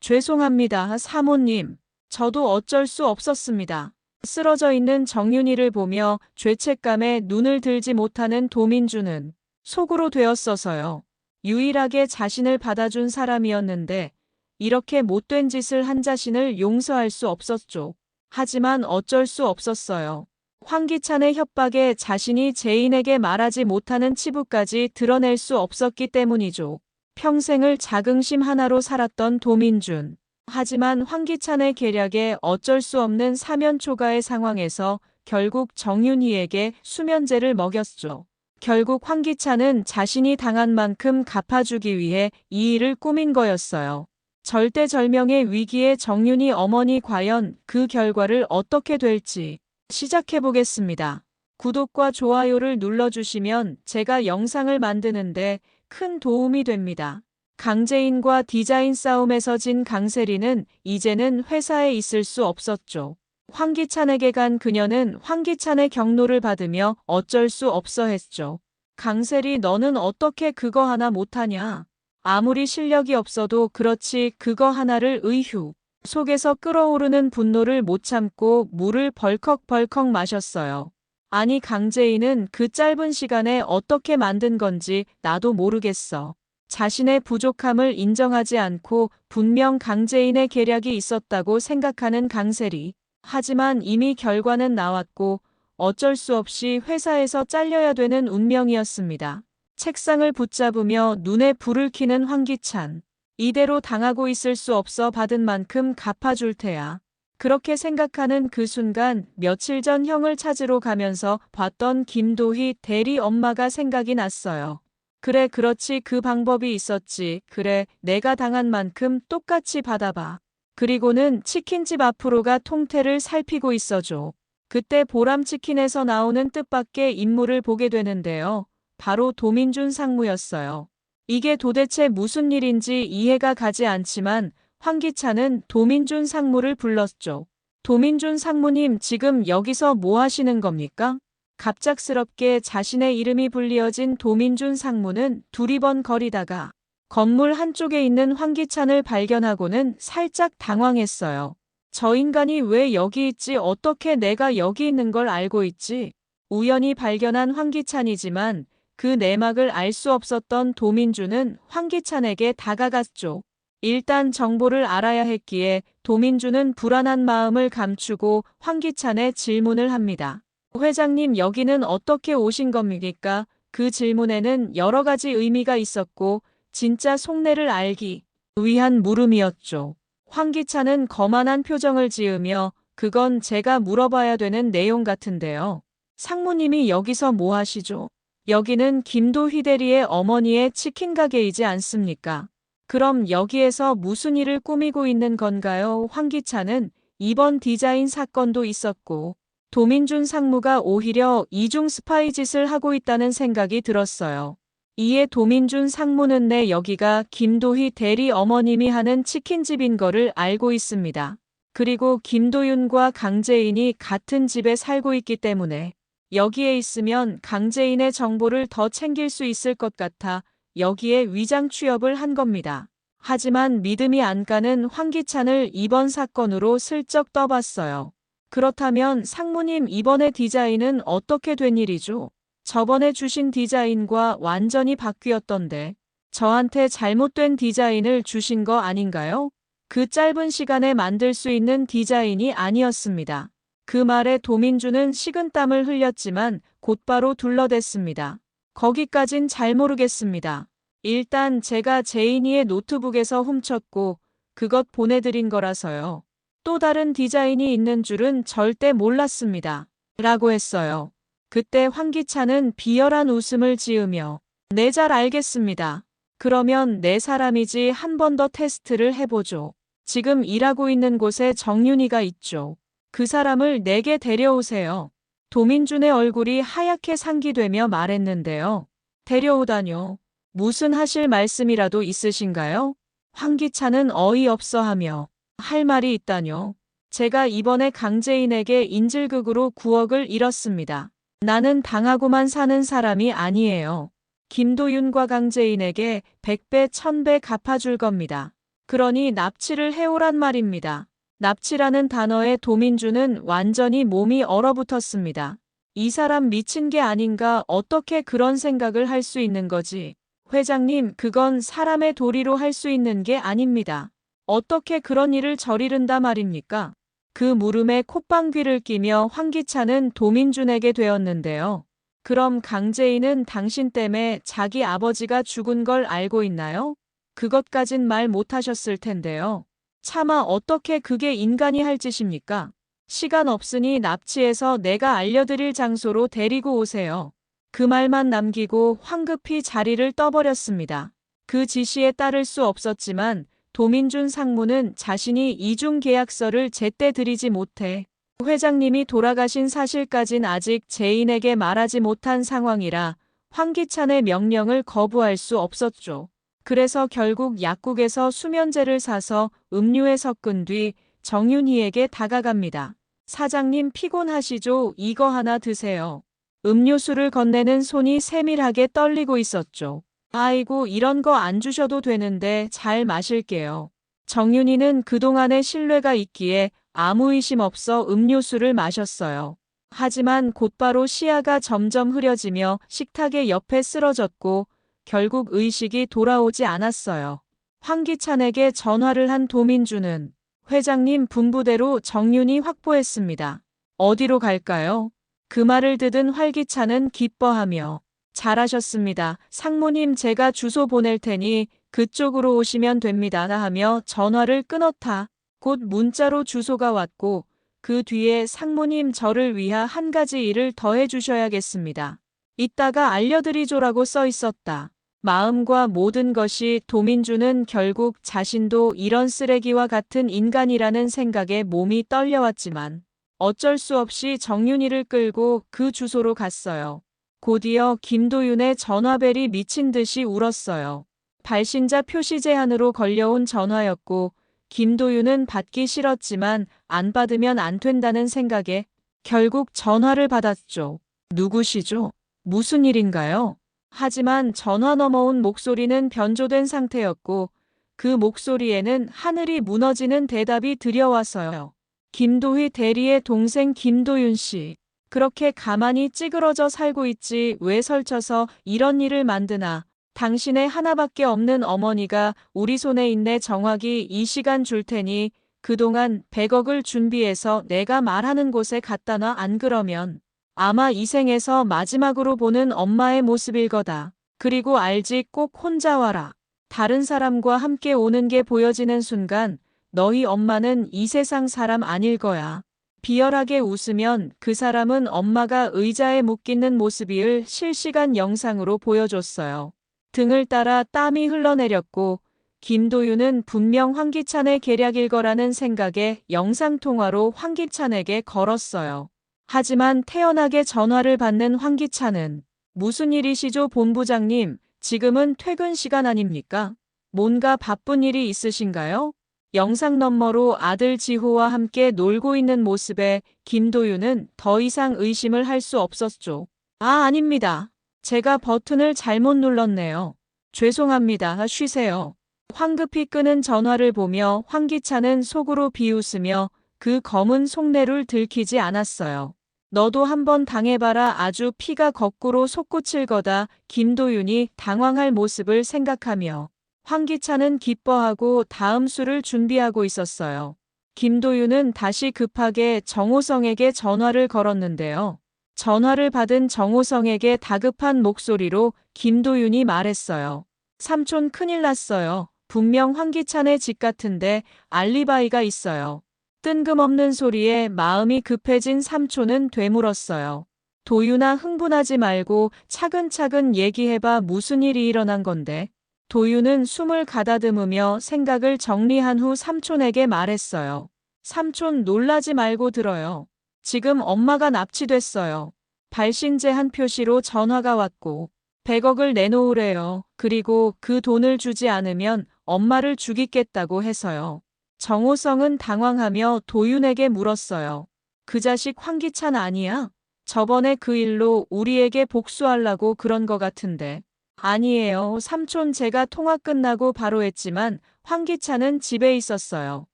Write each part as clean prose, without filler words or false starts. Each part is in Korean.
죄송합니다, 사모님. 저도 어쩔 수 없었습니다. 쓰러져 있는 정윤이를 보며 죄책감에 눈을 들지 못하는 도민주는 속으로 되었어서요. 유일하게 자신을 받아준 사람이었는데 이렇게 못된 짓을 한 자신을 용서할 수 없었죠. 하지만 어쩔 수 없었어요. 황기찬의 협박에 자신이 제인에게 말하지 못하는 치부까지 드러낼 수 없었기 때문이죠. 평생을 자긍심 하나로 살았던 도민준. 하지만 황기찬의 계략에 어쩔 수 없는 사면초가의 상황에서 결국 정윤희에게 수면제를 먹였죠. 결국 황기찬은 자신이 당한 만큼 갚아주기 위해 이 일을 꾸민 거였어요. 절대절명의 위기에 정윤희 어머니 과연 그 결과를 어떻게 될지 시작해보겠습니다. 구독과 좋아요를 눌러주시면 제가 영상을 만드는데 큰 도움이 됩니다. 강재인과 디자인 싸움에서 진 강세리는 이제는 회사에 있을 수 없었죠. 황기찬에게 간 그녀는 황기찬의 경로를 받으며 어쩔 수 없어 했죠. 강세리, 너는 어떻게 그거 하나 못하냐? 아무리 실력이 없어도 그렇지 그거 하나를. 의휴. 속에서 끓어오르는 분노를 못 참고 물을 벌컥벌컥 마셨어요. 아니, 강재인은 그 짧은 시간에 어떻게 만든 건지 나도 모르겠어. 자신의 부족함을 인정하지 않고 분명 강재인의 계략이 있었다고 생각하는 강세리. 하지만 이미 결과는 나왔고 어쩔 수 없이 회사에서 잘려야 되는 운명이었습니다. 책상을 붙잡으며 눈에 불을 켜는 황기찬. 이대로 당하고 있을 수 없어. 받은 만큼 갚아줄 테야. 그렇게 생각하는 그 순간 며칠 전 형을 찾으러 가면서 봤던 김도희 대리 엄마가 생각이 났어요. 그래, 그렇지, 그 방법이 있었지. 그래, 내가 당한 만큼 똑같이 받아봐. 그리고는 치킨집 앞으로가 통태를 살피고 있어줘. 그때 보람치킨에서 나오는 뜻밖의 인물을 보게 되는데요. 바로 도민준 상무였어요. 이게 도대체 무슨 일인지 이해가 가지 않지만 황기찬은 도민준 상무를 불렀죠. 도민준 상무님, 지금 여기서 뭐 하시는 겁니까? 갑작스럽게 자신의 이름이 불리어진 도민준 상무는 두리번거리다가 건물 한쪽에 있는 황기찬을 발견하고는 살짝 당황했어요. 저 인간이 왜 여기 있지? 어떻게 내가 여기 있는 걸 알고 있지? 우연히 발견한 황기찬이지만 그 내막을 알 수 없었던 도민준은 황기찬에게 다가갔죠. 일단 정보를 알아야 했기에 도민준은 불안한 마음을 감추고 황기찬의 질문을 합니다. 회장님, 여기는 어떻게 오신 겁니까? 그 질문에는 여러 가지 의미가 있었고 진짜 속내를 알기 위한 물음이었죠. 황기찬은 거만한 표정을 지으며 그건 제가 물어봐야 되는 내용 같은데요. 상무님이 여기서 뭐 하시죠? 여기는 김도희 대리의 어머니의 치킨 가게이지 않습니까? 그럼 여기에서 무슨 일을 꾸미고 있는 건가요? 황기찬은 이번 디자인 사건도 있었고 도민준 상무가 오히려 이중 스파이 짓을 하고 있다는 생각이 들었어요. 이에 도민준 상무는 여기가 김도희 대리 어머님이 하는 치킨집인 거를 알고 있습니다. 그리고 김도윤과 강재인이 같은 집에 살고 있기 때문에 여기에 있으면 강재인의 정보를 더 챙길 수 있을 것 같아 여기에 위장 취업을 한 겁니다. 하지만 믿음이 안 가는 황기찬을 이번 사건으로 슬쩍 떠봤어요. 그렇다면 상무님, 이번에 디자인은 어떻게 된 일이죠? 저번에 주신 디자인과 완전히 바뀌었던데 저한테 잘못된 디자인을 주신 거 아닌가요? 그 짧은 시간에 만들 수 있는 디자인이 아니었습니다. 그 말에 도민준은 식은땀을 흘렸지만 곧바로 둘러댔습니다. 거기까진 잘 모르겠습니다. 일단 제가 제인이의 노트북에서 훔쳤고 그것 보내드린 거라서요. 또 다른 디자인이 있는 줄은 절대 몰랐습니다. 라고 했어요. 그때 황기찬은 비열한 웃음을 지으며 네, 잘 알겠습니다. 그러면 내 사람이지. 한 번 더 테스트를 해보죠. 지금 일하고 있는 곳에 정윤이가 있죠. 그 사람을 내게 데려오세요. 도민준의 얼굴이 하얗게 상기되며 말했는데요. 데려오다뇨. 무슨 하실 말씀이라도 있으신가요? 황기찬은 어이없어하며 할 말이 있다뇨. 제가 이번에 강재인에게 인질극으로 9억을 잃었습니다. 나는 당하고만 사는 사람이 아니에요. 김도윤과 강재인에게 100배, 1000배 갚아줄 겁니다. 그러니 납치를 해오란 말입니다. 납치라는 단어에 도민주는 완전히 몸이 얼어붙었습니다. 이 사람 미친 게 아닌가, 어떻게 그런 생각을 할 수 있는 거지? 회장님, 그건 사람의 도리로 할 수 있는 게 아닙니다. 어떻게 그런 일을 저리른다 말입니까? 그 물음에 콧방귀를 끼며 황기찬은 도민준에게 되었는데요. 그럼 강재인은 당신 때문에 자기 아버지가 죽은 걸 알고 있나요? 그것까진 말 못하셨을 텐데요. 차마 어떻게 그게 인간이 할 짓입니까? 시간 없으니 납치해서 내가 알려드릴 장소로 데리고 오세요. 그 말만 남기고 황급히 자리를 떠버렸습니다. 그 지시에 따를 수 없었지만 도민준 상무는 자신이 이중 계약서를 제때 드리지 못해 회장님이 돌아가신 사실까진 아직 재인에게 말하지 못한 상황이라 황기찬의 명령을 거부할 수 없었죠. 그래서 결국 약국에서 수면제를 사서 음료에 섞은 뒤 정윤희에게 다가갑니다. 사장님, 피곤하시죠? 이거 하나 드세요. 음료수를 건네는 손이 세밀하게 떨리고 있었죠. 아이고, 이런 거 안 주셔도 되는데 잘 마실게요. 정윤희는 그동안의 신뢰가 있기에 아무 의심 없어 음료수를 마셨어요. 하지만 곧바로 시야가 점점 흐려지며 식탁의 옆에 쓰러졌고 결국 의식이 돌아오지 않았어요. 황기찬에게 전화를 한 도민주는 회장님 분부대로 정윤희 확보했습니다. 어디로 갈까요? 그 말을 듣은 황기찬은 기뻐하며 잘하셨습니다. 상무님, 제가 주소 보낼 테니 그쪽으로 오시면 됩니다 하며 전화를 끊었다. 곧 문자로 주소가 왔고 그 뒤에 상무님, 저를 위하 한 가지 일을 더 해주셔야겠습니다. 이따가 알려드리죠라고 써 있었다. 마음과 모든 것이 도민주는 결국 자신도 이런 쓰레기와 같은 인간이라는 생각에 몸이 떨려왔지만 어쩔 수 없이 정윤희를 끌고 그 주소로 갔어요. 곧이어 김도윤의 전화벨이 미친 듯이 울었어요. 발신자 표시 제한으로 걸려온 전화였고 김도윤은 받기 싫었지만 안 받으면 안 된다는 생각에 결국 전화를 받았죠. 누구시죠? 무슨 일인가요? 하지만 전화 넘어온 목소리는 변조된 상태였고 그 목소리에는 하늘이 무너지는 대답이 들려왔어요. 김도희 대리의 동생 김도윤 씨. 그렇게 가만히 찌그러져 살고 있지 왜 설쳐서 이런 일을 만드나. 당신의 하나밖에 없는 어머니가 우리 손에 있네. 정확히 이 시간 줄 테니 그동안 100억을 준비해서 내가 말하는 곳에 갖다 놔. 안 그러면 아마 이 생에서 마지막으로 보는 엄마의 모습일 거다. 그리고 알지, 꼭 혼자 와라. 다른 사람과 함께 오는 게 보여지는 순간 너희 엄마는 이 세상 사람 아닐 거야. 비열하게 웃으면 그 사람은 엄마가 의자에 묶이는 모습을 실시간 영상으로 보여줬어요. 등을 따라 땀이 흘러내렸고 김도윤은 분명 황기찬의 계략일 거라는 생각에 영상통화로 황기찬에게 걸었어요. 하지만 태연하게 전화를 받는 황기찬은 무슨 일이시죠 본부장님, 지금은 퇴근 시간 아닙니까? 뭔가 바쁜 일이 있으신가요? 영상 너머로 아들 지호와 함께 놀고 있는 모습에 김도윤은 더 이상 의심을 할 수 없었죠. 아닙니다. 제가 버튼을 잘못 눌렀네요. 죄송합니다. 쉬세요. 황급히 끄는 전화를 보며 황기찬은 속으로 비웃으며 그 검은 속내를 들키지 않았어요. 너도 한번 당해봐라. 아주 피가 거꾸로 솟구칠 거다. 김도윤이 당황할 모습을 생각하며 황기찬은 기뻐하고 다음 수를 준비하고 있었어요. 김도윤은 다시 급하게 정호성에게 전화를 걸었는데요. 전화를 받은 정호성에게 다급한 목소리로 김도윤이 말했어요. 삼촌, 큰일 났어요. 분명 황기찬의 집 같은데 알리바이가 있어요. 뜬금없는 소리에 마음이 급해진 삼촌은 되물었어요. 도윤아, 흥분하지 말고 차근차근 얘기해봐. 무슨 일이 일어난 건데? 도윤은 숨을 가다듬으며 생각을 정리한 후 삼촌에게 말했어요. 삼촌, 놀라지 말고 들어요. 지금 엄마가 납치됐어요. 발신제 한 표시로 전화가 왔고 100억을 내놓으래요. 그리고 그 돈을 주지 않으면 엄마를 죽이겠다고 해서요. 정호성은 당황하며 도윤에게 물었어요. 그 자식 황기찬 아니야? 저번에 그 일로 우리에게 복수하려고 그런 거 같은데. 아니에요. 삼촌 제가 통화 끝나고 바로 했지만 황기찬은 집에 있었어요.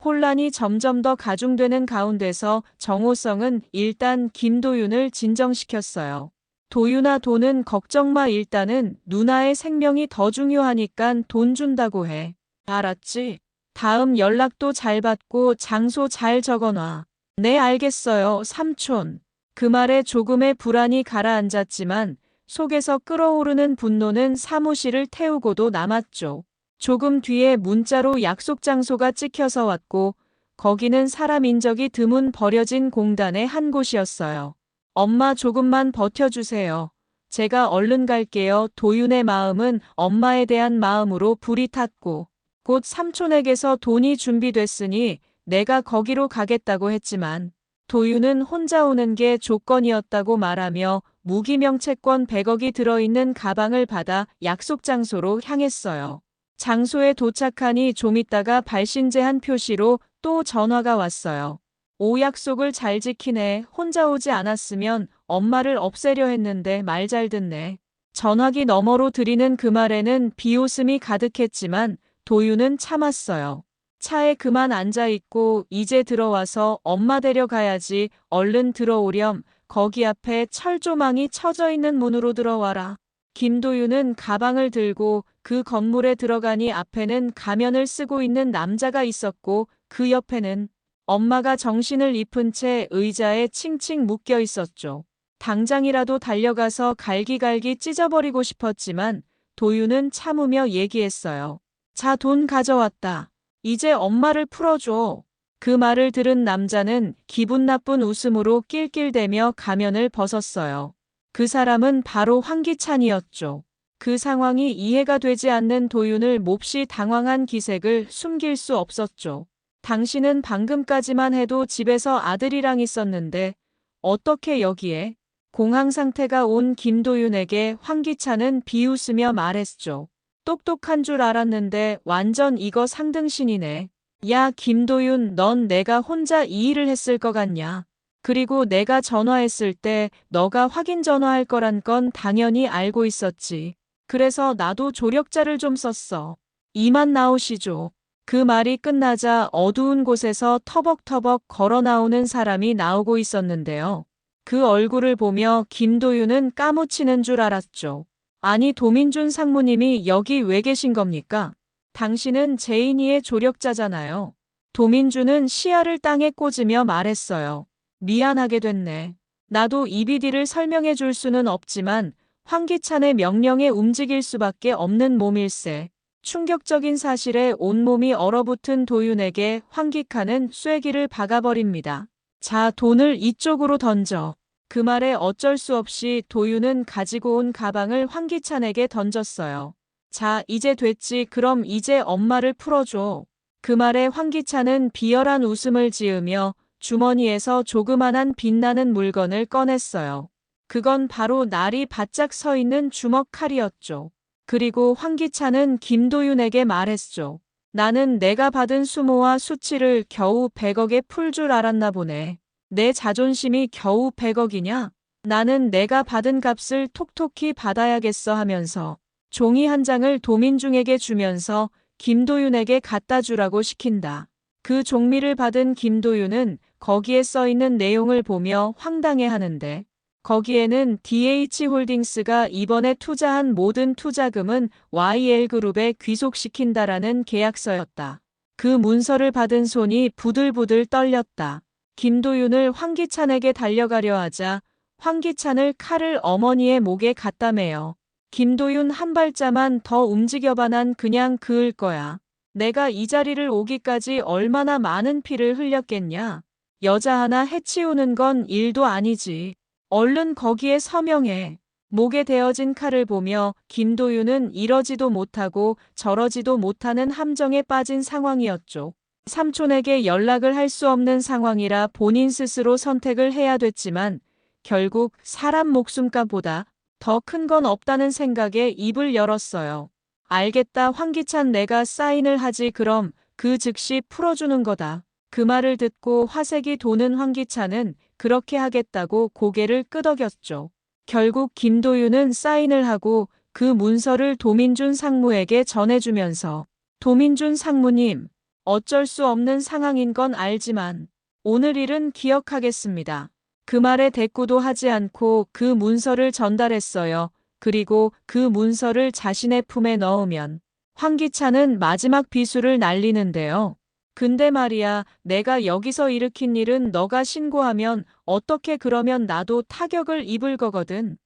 혼란이 점점 더 가중되는 가운데서 정호성은 일단 김도윤을 진정시켰어요. 도윤아 돈은 걱정 마 일단은 누나의 생명이 더 중요하니깐 돈 준다고 해. 알았지? 다음 연락도 잘 받고 장소 잘 적어놔. 네 알겠어요 삼촌. 그 말에 조금의 불안이 가라앉았지만 속에서 끓어오르는 분노는 사무실을 태우고도 남았죠. 조금 뒤에 문자로 약속 장소가 찍혀서 왔고 거기는 사람 인적이 드문 버려진 공단의 한 곳이었어요. 엄마 조금만 버텨주세요. 제가 얼른 갈게요. 도윤의 마음은 엄마에 대한 마음으로 불이 탔고 곧 삼촌에게서 돈이 준비됐으니 내가 거기로 가겠다고 했지만 도윤은 혼자 오는 게 조건이었다고 말하며 무기명 채권 100억이 들어있는 가방을 받아 약속 장소로 향했어요. 장소에 도착하니 좀 있다가 발신제한 표시로 또 전화가 왔어요. 오 약속을 잘 지키네. 혼자 오지 않았으면 엄마를 없애려 했는데 말 잘 듣네. 전화기 너머로 들리는 그 말에는 비웃음이 가득했지만 도윤은 참았어요. 차에 그만 앉아있고 이제 들어와서 엄마 데려가야지. 얼른 들어오렴. 거기 앞에 철조망이 쳐져 있는 문으로 들어와라. 김도윤은 가방을 들고 그 건물에 들어가니 앞에는 가면을 쓰고 있는 남자가 있었고 그 옆에는 엄마가 정신을 입은 채 의자에 칭칭 묶여 있었죠. 당장이라도 달려가서 갈기갈기 찢어버리고 싶었지만 도윤은 참으며 얘기했어요. 자, 돈 가져왔다. 이제 엄마를 풀어줘. 그 말을 들은 남자는 기분 나쁜 웃음으로 낄낄대며 가면을 벗었어요. 그 사람은 바로 황기찬이었죠. 그 상황이 이해가 되지 않는 도윤을 몹시 당황한 기색을 숨길 수 없었죠. 당신은 방금까지만 해도 집에서 아들이랑 있었는데 어떻게 여기에? 공황 상태가 온 김도윤에게 황기찬은 비웃으며 말했죠. 똑똑한 줄 알았는데 완전 이거 상등신이네. 야 김도윤 넌 내가 혼자 이 일을 했을 것 같냐? 그리고 내가 전화했을 때 너가 확인 전화할 거란 건 당연히 알고 있었지. 그래서 나도 조력자를 좀 썼어. 이만 나오시죠. 그 말이 끝나자 어두운 곳에서 터벅터벅 걸어 나오는 사람이 나오고 있었는데요. 그 얼굴을 보며 김도윤은 까무치는 줄 알았죠. 아니 도민준 상무님이 여기 왜 계신 겁니까? 당신은 제인이의 조력자잖아요. 도민준은 시야를 땅에 꽂으며 말했어요. 미안하게 됐네. 나도 EBD를 설명해 줄 수는 없지만 황기찬의 명령에 움직일 수밖에 없는 몸일세. 충격적인 사실에 온몸이 얼어붙은 도윤에게 황기찬은 쐐기를 박아버립니다. 자, 돈을 이쪽으로 던져. 그 말에 어쩔 수 없이 도윤은 가지고 온 가방을 황기찬에게 던졌어요. 자, 이제 됐지. 그럼 이제 엄마를 풀어줘. 그 말에 황기찬은 비열한 웃음을 지으며 주머니에서 조그만한 빛나는 물건을 꺼냈어요. 그건 바로 날이 바짝 서 있는 주먹 칼이었죠. 그리고 황기찬은 김도윤에게 말했죠. 나는 내가 받은 수모와 수치를 겨우 100억에 풀 줄 알았나 보네. 내 자존심이 겨우 100억이냐? 나는 내가 받은 값을 톡톡히 받아야겠어 하면서 종이 한 장을 도민중에게 주면서 김도윤에게 갖다 주라고 시킨다. 그 종미를 받은 김도윤은 거기에 써 있는 내용을 보며 황당해하는데 거기에는 DH홀딩스가 이번에 투자한 모든 투자금은 YL그룹에 귀속시킨다라는 계약서였다. 그 문서를 받은 손이 부들부들 떨렸다. 김도윤을 황기찬에게 달려가려 하자 황기찬을 칼을 어머니의 목에 갖다 매요. 김도윤 한 발자만 더 움직여봐 난 그냥 그을 거야. 내가 이 자리를 오기까지 얼마나 많은 피를 흘렸겠냐. 여자 하나 해치우는 건 일도 아니지. 얼른 거기에 서명해. 목에 대어진 칼을 보며 김도윤은 이러지도 못하고 저러지도 못하는 함정에 빠진 상황이었죠. 삼촌에게 연락을 할 수 없는 상황이라 본인 스스로 선택을 해야 됐지만 결국 사람 목숨값보다 더 큰 건 없다는 생각에 입을 열었어요. 알겠다 황기찬 내가 사인을 하지 그럼 그 즉시 풀어주는 거다. 그 말을 듣고 화색이 도는 황기찬은 그렇게 하겠다고 고개를 끄덕였죠. 결국 김도윤은 사인을 하고 그 문서를 도민준 상무에게 전해주면서 도민준 상무님, 어쩔 수 없는 상황인 건 알지만 오늘 일은 기억하겠습니다. 그 말에 대꾸도 하지 않고 그 문서를 전달했어요. 그리고 그 문서를 자신의 품에 넣으면 황기찬은 마지막 비수를 날리는데요. 근데 말이야, 내가 여기서 일으킨 일은 너가 신고하면 어떻게 그러면 나도 타격을 입을 거거든.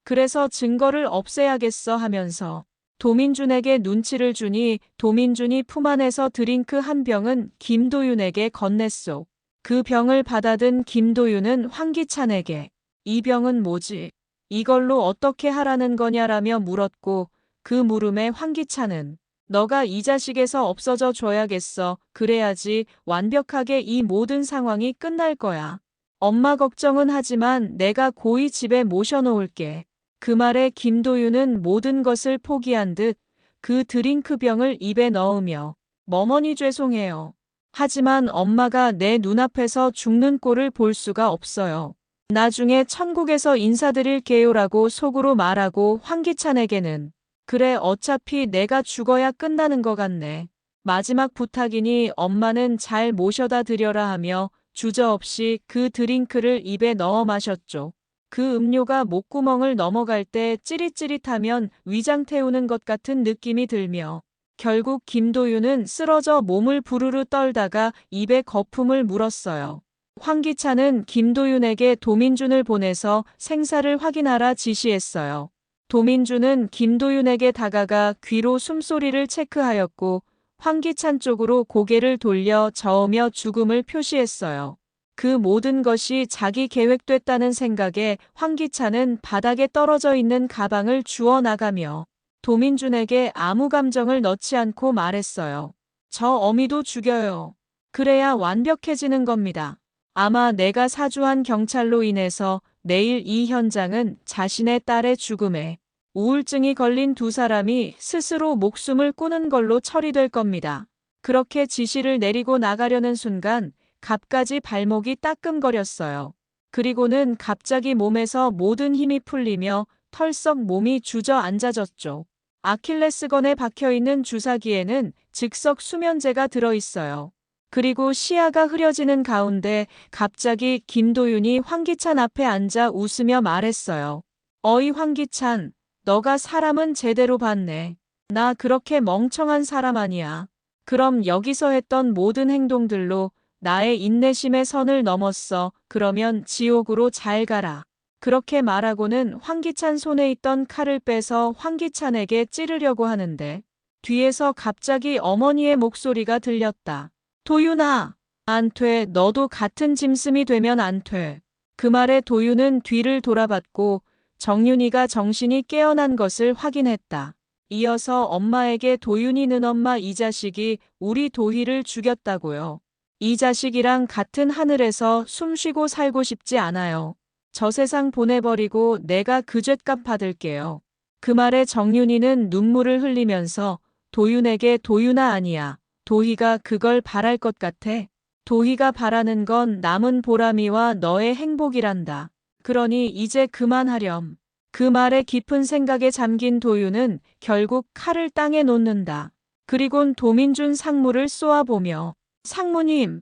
그래서 증거를 없애야겠어 하면서 도민준에게 눈치를 주니 도민준이 품 안에서 드링크 한 병은 김도윤에게 건넸소. 그 병을 받아든 김도윤은 황기찬에게 이 병은 뭐지? 이걸로 어떻게 하라는 거냐라며 물었고 그 물음에 황기찬은 너가 이 자식에서 없어져 줘야겠어. 그래야지 완벽하게 이 모든 상황이 끝날 거야. 엄마 걱정은 하지만 내가 고이 집에 모셔놓을게. 그 말에 김도윤은 모든 것을 포기한 듯 그 드링크병을 입에 넣으며 머머니 죄송해요. 하지만 엄마가 내 눈앞에서 죽는 꼴을 볼 수가 없어요. 나중에 천국에서 인사드릴게요라고 속으로 말하고 황기찬에게는 그래 어차피 내가 죽어야 끝나는 것 같네. 마지막 부탁이니 엄마는 잘 모셔다 드려라 하며 주저없이 그 드링크를 입에 넣어 마셨죠. 그 음료가 목구멍을 넘어갈 때 찌릿찌릿하면 위장 태우는 것 같은 느낌이 들며 결국 김도윤은 쓰러져 몸을 부르르 떨다가 입에 거품을 물었어요. 황기찬은 김도윤에게 도민준을 보내서 생사를 확인하라 지시했어요. 도민준은 김도윤에게 다가가 귀로 숨소리를 체크하였고 황기찬 쪽으로 고개를 돌려 저으며 죽음을 표시했어요. 그 모든 것이 자기 계획됐다는 생각에 황기찬은 바닥에 떨어져 있는 가방을 주워 나가며 도민준에게 아무 감정을 넣지 않고 말했어요. 저 어미도 죽여요. 그래야 완벽해지는 겁니다. 아마 내가 사주한 경찰로 인해서 내일 이 현장은 자신의 딸의 죽음에 우울증이 걸린 두 사람이 스스로 목숨을 끊은 걸로 처리될 겁니다. 그렇게 지시를 내리고 나가려는 순간 갑자기 발목이 따끔거렸어요. 그리고는 갑자기 몸에서 모든 힘이 풀리며 털썩 몸이 주저앉아졌죠. 아킬레스건에 박혀있는 주사기에는 즉석 수면제가 들어있어요. 그리고 시야가 흐려지는 가운데 갑자기 김도윤이 황기찬 앞에 앉아 웃으며 말했어요. 어이 황기찬, 너가 사람은 제대로 봤네. 나 그렇게 멍청한 사람 아니야. 그럼 여기서 했던 모든 행동들로 나의 인내심의 선을 넘었어. 그러면 지옥으로 잘 가라. 그렇게 말하고는 황기찬 손에 있던 칼을 빼서 황기찬에게 찌르려고 하는데 뒤에서 갑자기 어머니의 목소리가 들렸다. 도윤아, 안 돼. 너도 같은 짐승이 되면 안 돼. 그 말에 도윤은 뒤를 돌아봤고 정윤이가 정신이 깨어난 것을 확인했다. 이어서 엄마에게 도윤이는 엄마 이 자식이 우리 도희를 죽였다고요. 이 자식이랑 같은 하늘에서 숨쉬고 살고 싶지 않아요. 저 세상 보내버리고 내가 그 죗값 받을게요. 그 말에 정윤이는 눈물을 흘리면서 도윤에게 도윤아 아니야. 도희가 그걸 바랄 것 같아. 도희가 바라는 건 남은 보람이와 너의 행복이란다. 그러니 이제 그만하렴. 그 말에 깊은 생각에 잠긴 도윤은 결국 칼을 땅에 놓는다. 그리곤 도민준 상무를 쏘아보며 상무님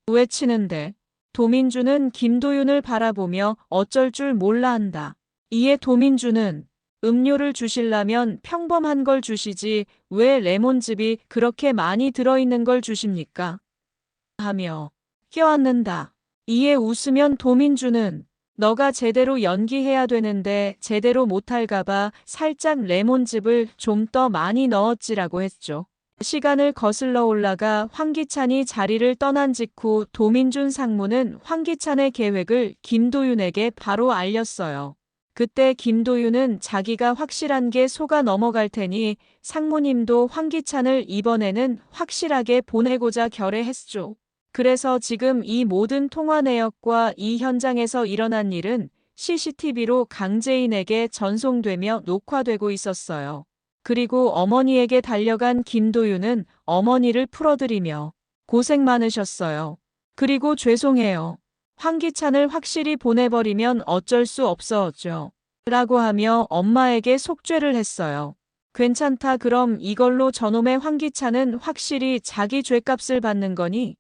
외치는데 도민준은 김도윤을 바라보며 어쩔 줄 몰라 한다. 이에 도민준은 음료를 주실라면 평범한 걸 주시지 왜 레몬즙이 그렇게 많이 들어있는 걸 주십니까? 하며 껴안는다. 이에 웃으면 도민준은 너가 제대로 연기해야 되는데 제대로 못할까봐 살짝 레몬즙을 좀 더 많이 넣었지라고 했죠. 시간을 거슬러 올라가 황기찬이 자리를 떠난 직후 도민준 상무는 황기찬의 계획을 김도윤에게 바로 알렸어요. 그때 김도윤은 자기가 확실한 게 속아 넘어갈 테니 상무님도 황기찬을 이번에는 확실하게 보내고자 결의했죠. 그래서 지금 이 모든 통화 내역과 이 현장에서 일어난 일은 CCTV로 강재인에게 전송되며 녹화되고 있었어요. 그리고 어머니에게 달려간 김도윤은 어머니를 풀어드리며 고생 많으셨어요. 그리고 죄송해요. 황기찬을 확실히 보내버리면 어쩔 수 없었죠. 라고 하며 엄마에게 속죄를 했어요. 괜찮다, 그럼 이걸로 저놈의 황기찬은 확실히 자기 죗값을 받는 거니?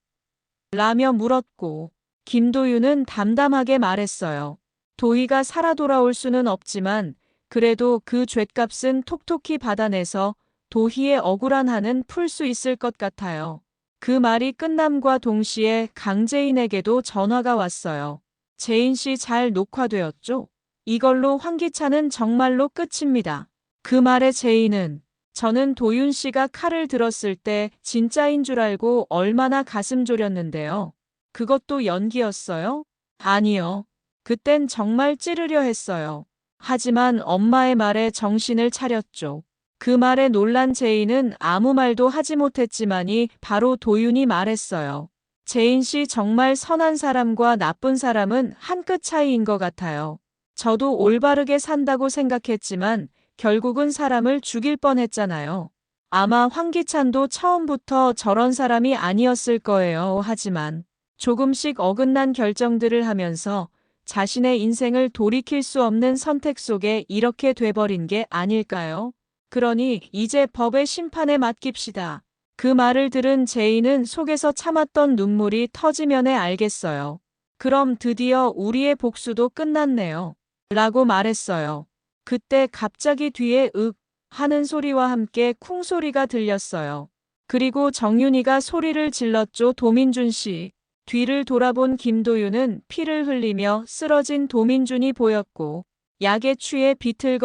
라며 물었고, 김도윤은 담담하게 말했어요. 도희가 살아 돌아올 수는 없지만 그래도 그 죗값은 톡톡히 받아내서 도희의 억울한 한은 풀 수 있을 것 같아요. 그 말이 끝남과 동시에 강재인에게도 전화가 왔어요. 재인 씨 잘 녹화되었죠? 이걸로 황기찬은 정말로 끝입니다. 그 말에 재인은 저는 도윤 씨가 칼을 들었을 때 진짜인 줄 알고 얼마나 가슴 졸였는데요. 그것도 연기였어요? 아니요. 그땐 정말 찌르려 했어요. 하지만 엄마의 말에 정신을 차렸죠. 그 말에 놀란 제인은 아무 말도 하지 못했지만이 바로 도윤이 말했어요. 재인 씨 정말 선한 사람과 나쁜 사람은 한 끗 차이인 것 같아요. 저도 올바르게 산다고 생각했지만 결국은 사람을 죽일 뻔했잖아요. 아마 황기찬도 처음부터 저런 사람이 아니었을 거예요. 하지만 조금씩 어긋난 결정들을 하면서 자신의 인생을 돌이킬 수 없는 선택 속에 이렇게 돼버린 게 아닐까요? 그러니 이제 법의 심판에 맡깁시다. 그 말을 들은 제인은 속에서 참았던 눈물이 터지면에 알겠어요. 그럼 드디어 우리의 복수도 끝났네요. 라고 말했어요. 그때 갑자기 뒤에 윽 하는 소리와 함께 쿵 소리가 들렸어요. 그리고 정윤이가 소리를 질렀죠. 도민준 씨. 뒤를 돌아본 김도윤은 피를 흘리며 쓰러진 도민준이 보였고 약에 취해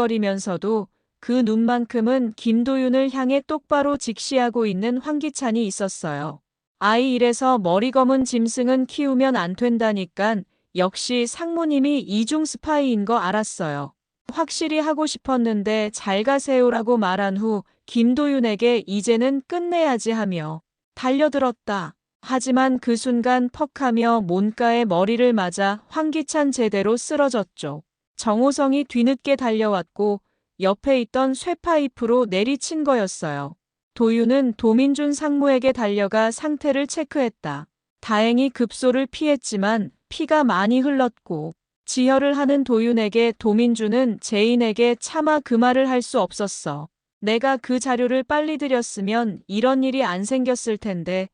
비틀거리면서도 그 눈만큼은 김도윤을 향해 똑바로 직시하고 있는 황기찬이 있었어요. 아이 이래서 머리 검은 짐승은 키우면 안 된다니깐 역시 상무님이 이중 스파이인 거 알았어요. 확실히 하고 싶었는데 잘 가세요라고 말한 후 김도윤에게 이제는 끝내야지 하며 달려들었다. 하지만 그 순간 퍽하며 문가에 머리를 맞아 황기찬 제대로 쓰러졌죠. 정호성이 뒤늦게 달려왔고 옆에 있던 쇠파이프로 내리친 거였어요. 도윤은 도민준 상무에게 달려가 상태를 체크했다. 다행히 급소를 피했지만 피가 많이 흘렀고 지혈을 하는 도윤에게 도민준은 제인에게 차마 그 말을 할 수 없었어. 내가 그 자료를 빨리 드렸으면 이런 일이 안 생겼을 텐데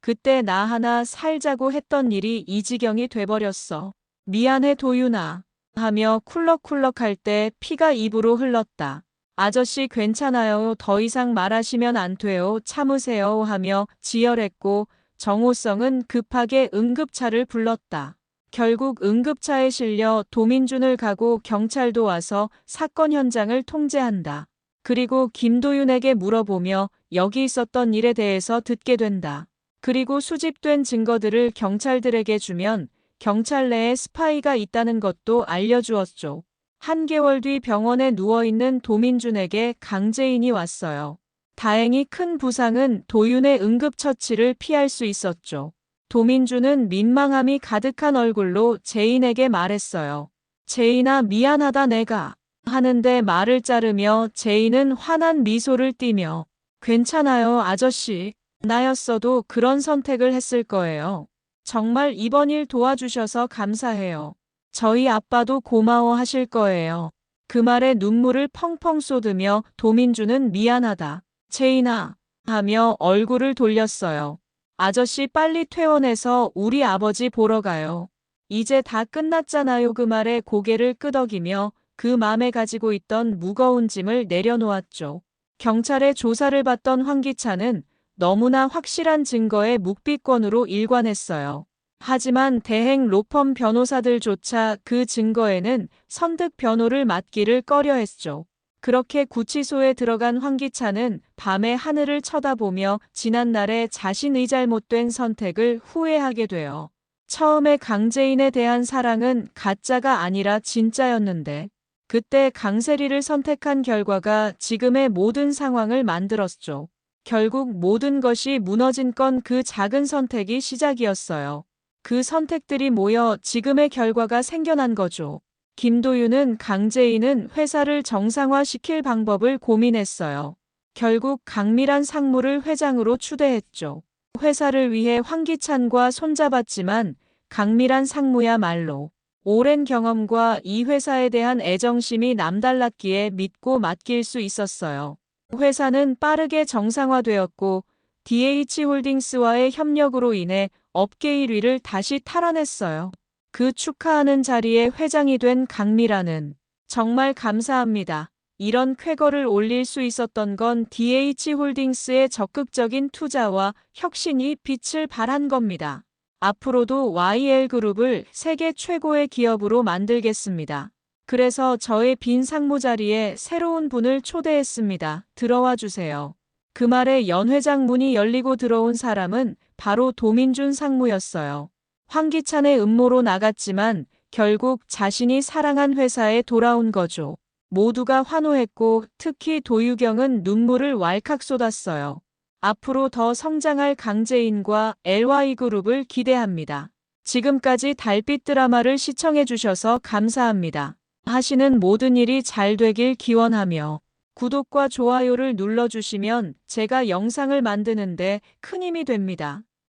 그때 나 하나 살자고 했던 일이 이 지경이 돼버렸어. 미안해 도윤아. 하며 쿨럭쿨럭할 때 피가 입으로 흘렀다. 아저씨 괜찮아요. 더 이상 말하시면 안 돼요. 참으세요. 하며 지혈했고 정호성은 급하게 응급차를 불렀다. 결국 응급차에 실려 도민준을 가고 경찰도 와서 사건 현장을 통제한다. 그리고 김도윤에게 물어보며 여기 있었던 일에 대해서 듣게 된다. 그리고 수집된 증거들을 경찰들에게 주면 경찰 내에 스파이가 있다는 것도 알려주었죠. 한 개월 뒤 병원에 누워있는 도민준에게 강재인이 왔어요. 다행히 큰 부상은 도윤의 응급처치를 피할 수 있었죠. 도민준은 민망함이 가득한 얼굴로 제인에게 말했어요. 제인아 미안하다 내가 하는데 말을 자르며 제인은 환한 미소를 띠며 괜찮아요 아저씨. 나였어도 그런 선택을 했을 거예요. 정말 이번 일 도와주셔서 감사해요. 저희 아빠도 고마워하실 거예요. 그 말에 눈물을 펑펑 쏟으며 도민준은 미안하다. 제인아 하며 얼굴을 돌렸어요. 아저씨 빨리 퇴원해서 우리 아버지 보러 가요. 이제 다 끝났잖아요. 그 말에 고개를 끄덕이며 그 맘에 가지고 있던 무거운 짐을 내려놓았죠. 경찰의 조사를 받던 황기찬은 너무나 확실한 증거에 묵비권으로 일관했어요. 하지만 대행 로펌 변호사들조차 그 증거에는 선득 변호를 맡기를 꺼려했죠. 그렇게 구치소에 들어간 황기찬은 밤에 하늘을 쳐다보며 지난날의 자신의 잘못된 선택을 후회하게 되어 처음에 강재인에 대한 사랑은 가짜가 아니라 진짜였는데 그때 강세리를 선택한 결과가 지금의 모든 상황을 만들었죠. 결국 모든 것이 무너진 건 그 작은 선택이 시작이었어요. 그 선택들이 모여 지금의 결과가 생겨난 거죠. 김도윤은 강재인은 회사를 정상화시킬 방법을 고민했어요. 결국 강미란 상무를 회장으로 추대했죠. 회사를 위해 황기찬과 손잡았지만 강미란 상무야말로 오랜 경험과 이 회사에 대한 애정심이 남달랐기에 믿고 맡길 수 있었어요. 회사는 빠르게 정상화되었고 DH홀딩스와의 협력으로 인해 업계 1위를 다시 탈환했어요. 그 축하하는 자리에 회장이 된 강미라는 정말 감사합니다. 이런 쾌거를 올릴 수 있었던 건 DH홀딩스의 적극적인 투자와 혁신이 빛을 발한 겁니다. 앞으로도 YL그룹을 세계 최고의 기업으로 만들겠습니다. 그래서 저의 빈 상무 자리에 새로운 분을 초대했습니다. 들어와 주세요. 그 말에 연 회장 문이 열리고 들어온 사람은 바로 도민준 상무였어요. 황기찬의 음모로 나갔지만 결국 자신이 사랑한 회사에 돌아온 거죠. 모두가 환호했고 특히 도유경은 눈물을 왈칵 쏟았어요. 앞으로 더 성장할 강재인과 LY그룹을 기대합니다. 지금까지 달빛 드라마를 시청해주셔서 감사합니다. 하시는 모든 일이 잘 되길 기원하며 구독과 좋아요를 눌러주시면 제가 영상을 만드는데 큰 힘이 됩니다.